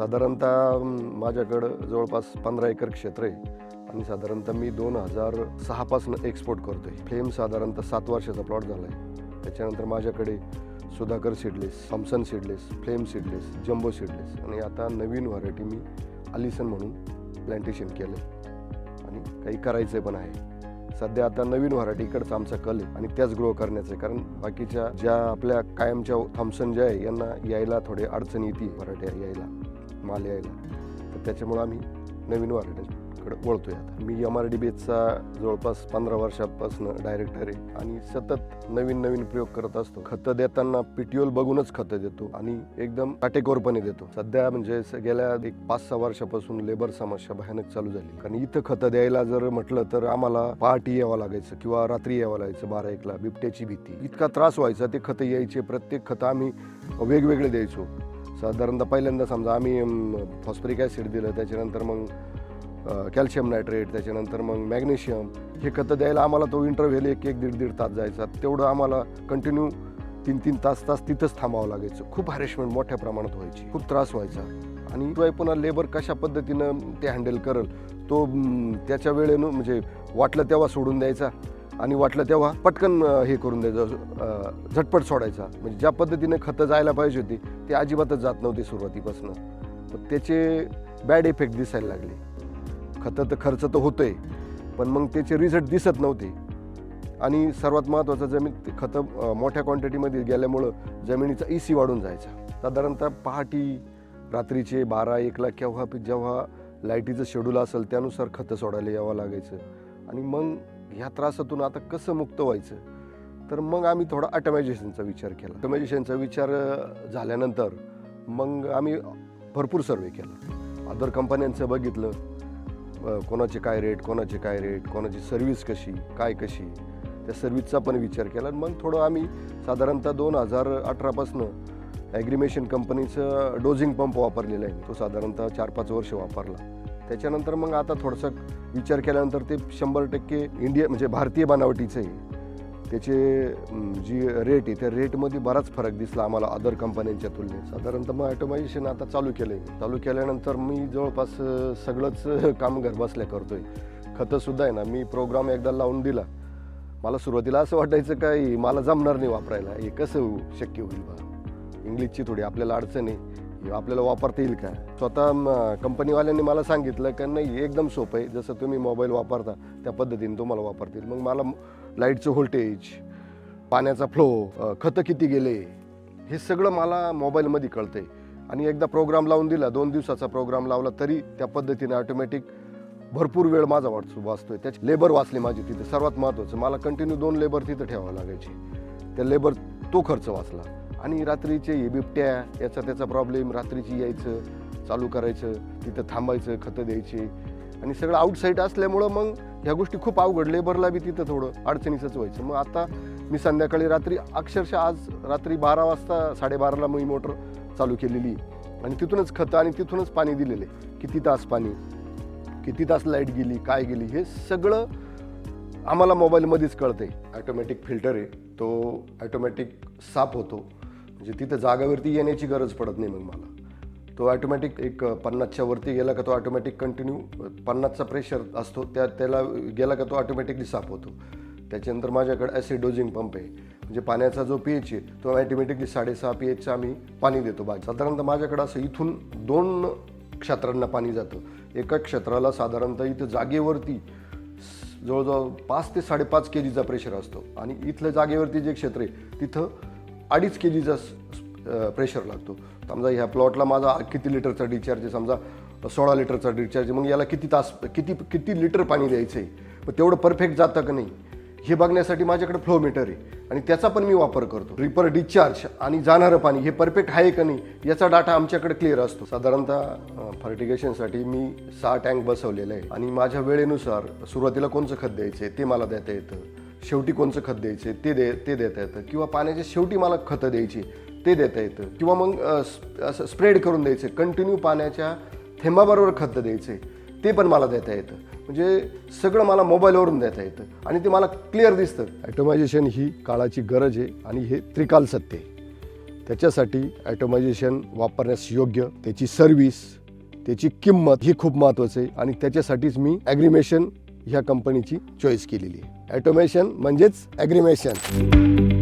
साधारणतः माझ्याकडं जवळपास 15 एकर क्षेत्र आहे आणि साधारणतः मी 2006 पासून एक्सपोर्ट करतोय. फ्लेम साधारणतः 7 वर्षाचा प्लॉट झाला आहे. त्याच्यानंतर माझ्याकडे Sudhakar seedless, Thompson seedless, flame seedless, jumbo seedless आणि आता नवीन व्हरायटी मी आलिसन म्हणून प्लॅन्टेशन केलं आहे आणि काही करायचं पण आहे. सध्या आता नवीन व्हरायटीकडचा आमचा कल आहे आणि त्याच ग्रो करण्याचं आहे, कारण बाकीच्या ज्या आपल्या कायमच्या थॉम्सन ज्या आहे यांना यायला थोडे अडचण येते व्हरायटी यायला, माल यायला. तर त्याच्यामुळं आम्ही नवीन व्हरायटीकडे वळतोय. आता मी MRDBHचा जवळपास 15 वर्षापासून डायरेक्टर आहे आणि सतत नवीन नवीन प्रयोग करत असतो. खतं देताना PTOL बघूनच खतं देतो आणि एकदम काटेकोरपणे देतो. सध्या म्हणजे गेल्या 5-6 वर्षापासून लेबर समस्या भयानक चालू झाली, कारण इथं खतं द्यायला जर म्हटलं तर आम्हाला पहाटे यावं लागायचं किंवा रात्री यावं लागायचं 12-1ला. बिबट्याची भीती, इतका त्रास व्हायचा. ते खतं यायचे, प्रत्येक खतं आम्ही वेगवेगळे द्यायचो. साधारणतः पहिल्यांदा समजा आम्ही फॉस्फरिक ॲसिड दिलं, त्याच्यानंतर मग कॅल्शियम नायट्रेट, त्याच्यानंतर मग मॅग्नेशियम, हे खतं द्यायला आम्हाला तो इंटरव्हेल 1-1-1.5 तास जायचा. तेवढं आम्हाला कंटिन्यू 3-3 तास तिथंच थांबावं लागायचं. खूप हॅरेसमेंट मोठ्या प्रमाणात व्हायची, खूप त्रास व्हायचा. आणि तो पुन्हा लेबर कशा पद्धतीनं ते हँडल करल तो त्याच्या वेळेनं म्हणजे वाटलं तेव्हा सोडून द्यायचा आणि वाटलं तेव्हा पटकन हे करून द्यायचं, झटपट सोडायचा. म्हणजे ज्या पद्धतीने खतं जायला पाहिजे होती ते अजिबातच जात नव्हते सुरुवातीपासून. तर त्याचे बॅड इफेक्ट दिसायला लागले. खतं तर खर्च तर होतोय, पण मग त्याचे रिझल्ट दिसत नव्हते. आणि सर्वात महत्त्वाचं, खतं मोठ्या क्वांटिटीमध्ये गेल्यामुळं जमिनीचा EC वाढून जायचा. साधारणतः पहाटे रात्रीचे 12-1ला जेव्हा लाईटीचं शेड्यूल असेल त्यानुसार खतं सोडायला यावं लागायचं. आणि मग ह्या त्रासातून आता कसं मुक्त व्हायचं, तर मग आम्ही थोडा ऑटोमायझेशनचा विचार केला. ऑटोमायझेशनचा विचार झाल्यानंतर मग आम्ही भरपूर सर्वे केला. अदर कंपन्यांचं बघितलं, कोणाचे काय रेट, कोणाची सर्व्हिस कशी, त्या सर्व्हिसचा पण विचार केला. मग थोडं आम्ही साधारणतः 2018 पासून ॲग्रिमेशन कंपनीचं डोजिंग पंप वापरलेला आहे. तो साधारणतः 4-5 वर्ष वापरला. त्याच्यानंतर मग आता थोडंसं विचार केल्यानंतर ते 100% इंडिया म्हणजे भारतीय बनावटीचं आहे. त्याचे जी रेट आहे त्या रेटमध्ये बराच फरक दिसला आम्हाला अदर कंपन्यांच्या तुलनेत. साधारणतः मग ऑटोमायझेशन आता चालू केल्यानंतर मी जवळपास सगळंच काम घरबसल्या करतोय. खतंसुद्धा आहे ना, मी प्रोग्राम एकदा लावून दिला. मला सुरुवातीला असं वाटायचं काय मला जमणार नाही वापरायला, हे कसं शक्य होईल बा, इंग्लिशची थोडी आपल्याला अडचण आहे, आपल्याला वापरता येईल का. स्वतः कंपनीवाल्यांनी मला सांगितलं की नाही, एकदम सोपं आहे, जसं तुम्ही मोबाईल वापरता त्या पद्धतीने तुम्हाला वापरता येईल. मग मला लाईटचं व्होल्टेज, पाण्याचा फ्लो, खतं किती गेले, हे सगळं मला मोबाईलमध्ये कळतंय. आणि एकदा प्रोग्राम लावून दिला, 2 दिवसाचा प्रोग्राम लावला तरी त्या पद्धतीने ऑटोमॅटिक भरपूर वेळ माझा वाचतोय. त्याची लेबर वाचली माझी तिथे. सर्वात महत्त्वाचं, मला कंटिन्यू 2 लेबर तिथं ठेवावं लागायची. त्या लेबर तो खर्च वाचला. आणि रात्रीचे हे बिबट्या याचा त्याचा प्रॉब्लेम, रात्रीची यायचं, चालू करायचं, तिथं थांबायचं, खतं द्यायची आणि सगळं आउटसाईड असल्यामुळं मग ह्या गोष्टी खूप अवघड. लेबरला बी तिथं थोडं अडचणीचंच व्हायचं. मग आता मी संध्याकाळी रात्री अक्षरशः आज रात्री 12 वाजता 12:30ला मी मोटर चालू केलेली आणि तिथूनच खतं आणि तिथूनच पाणी दिलेले. किती तास पाणी, किती तास लाईट गेली, काय गेली, हे सगळं आम्हाला मोबाईलमध्येच कळतंय. ऑटोमॅटिक फिल्टर आहे, तो ऑटोमॅटिक साफ होतो. म्हणजे तिथं जागावरती येण्याची गरज पडत नाही. मग मला तो ऑटोमॅटिक 50च्या वरती गेला का तो ऑटोमॅटिक कंटिन्यू 50चा प्रेशर असतो, त्याला गेला का तो ऑटोमॅटिकली साफ होतो. त्याच्यानंतर माझ्याकडे ॲसिड डोजिंग पंप आहे. म्हणजे पाण्याचा जो pH आहे तो ऑटोमॅटिकली 6.5 pHचा आम्ही पाणी देतो बाग. साधारणतः माझ्याकडं असं इथून 2 क्षेत्रांना पाणी जातं. एका क्षेत्राला साधारणतः इथं जागेवरती जवळजवळ 5 ते 5.5 kgचा प्रेशर असतो आणि इथलं जागेवरती जे क्षेत्र आहे तिथं 2.5 kgचा प्रेशर लागतो. समजा ह्या प्लॉटला माझा किती लिटरचा डिस्चार्ज आहे, समजा 16 लिटरचा डिस्चार्ज, मग याला किती लिटर पाणी द्यायचं आहे, मग तेवढं परफेक्ट जातं का नाही हे बघण्यासाठी माझ्याकडे फ्लो मीटर आहे आणि त्याचा पण मी वापर करतो. ड्रिपर डिस्चार्ज आणि जाणारं पाणी हे परफेक्ट आहे का नाही याचा डाटा आमच्याकडे क्लिअर असतो. साधारणतः फर्टिगेशनसाठी मी 6 टँक बसवलेलं आहे आणि माझ्या वेळेनुसार सुरुवातीला कोणचं खत द्यायचं आहे ते मला देता येतं, शेवटी कोणचं खत द्यायचं ते देता येतं, किंवा पाण्याच्या शेवटी मला खतं द्यायची ते देता येतं, किंवा मग असं स्प्रेड करून द्यायचं, कंटिन्यू पाण्याच्या थेंबाबरोबर खतं द्यायचे ते पण मला देता येतं. म्हणजे सगळं मला मोबाईलवरून देता येतं आणि ते मला क्लिअर दिसतं. ॲटोमायझेशन ही काळाची गरज आहे आणि हे त्रिकाल सत्य आहे. त्याच्यासाठी ॲटोमायझेशन वापरण्यास योग्य, त्याची सर्व्हिस, त्याची किंमत ही खूप महत्त्वाचं आहे आणि त्याच्यासाठीच मी ॲग्रीमेशन ह्या कंपनीची चॉईस केलेली आहे. ॲटोमेशन म्हणजेच ॲग्रीमेशन.